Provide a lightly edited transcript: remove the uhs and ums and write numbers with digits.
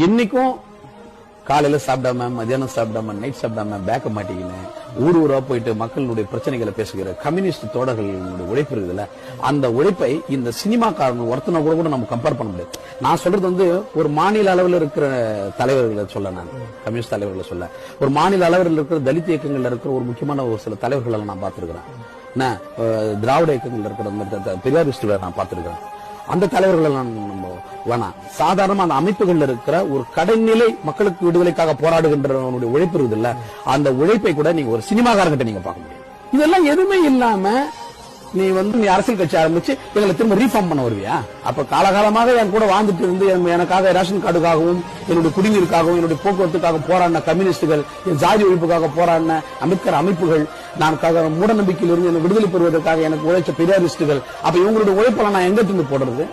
இன்னைக்கும் காலையில சாப்பிடாம, மதியானம் சாப்பிடாம, நைட் சாப்பிடாம, பேக்க மாட்டிக்கின்னு ஊர் ஊரா போயிட்டு மக்களுடைய பிரச்சனைகளை பேசுகிற கம்யூனிஸ்ட் தோழர்களுடைய உழைப்பு இருக்குதுல்ல, அந்த உழைப்பை இந்த சினிமாக்காரங்க ஒருத்தனை கூட நம்ம கம்பேர் பண்ண முடியாது. நான் சொல்றது ஒரு மாநில அளவில் இருக்கிற தலைவர்களை சொல்ல, நான் கம்யூனிஸ்ட் தலைவர்களை சொல்ல, ஒரு மாநில அளவில் இருக்கிற தலித் இயக்கங்கள்ல இருக்கிற ஒரு முக்கியமான ஒரு சில தலைவர்களை நான் பார்த்திருக்கிறேன். திராவிட இயக்கங்கள் இருக்கிற பெரியாரிஸ்டுகளை நான் பார்த்திருக்கிறேன். அந்த தலைவர்கள் நம்ம வேணாம். சாதாரண அந்த அமைப்புகள்ல இருக்கிற ஒரு கடைநிலை மக்களுக்கு விடுதலைக்காக போராடுகின்றவனுடைய உழைப்பு இருக்குது இல்ல, அந்த உழைப்பை கூட நீங்க ஒரு சினிமாக்காரங்கிட்ட நீங்க பார்க்க முடியும். இதெல்லாம் எதுவுமே இல்லாம நீ அரசியல் கட்சி ஆரம்பிச்சு எங்களை திரும்ப ரீஃபார்ம் பண்ண வருவியா? அப்ப காலகாலமாக என் கூட வாழ்ந்துட்டு இருந்து எனக்காக ரேஷன் கார்டுக்காகவும் என்னுடைய குடிநீருக்காகவும் என்னுடைய போக்குவரத்துக்காக போராடின கம்யூனிஸ்டுகள், என் ஜாதி ஒழிப்புக்காக போராடின அம்பேத்கர் அமைப்புகள், நான் மூட நம்பிக்கையிலிருந்து என்னை விடுதலை பெறுவதற்காக எனக்கு உழைச்ச பெரியாரிஸ்டுகள், அப்ப இவங்களுடைய உழைப்பெல்லாம் நான் எங்க இருந்து போடுறது?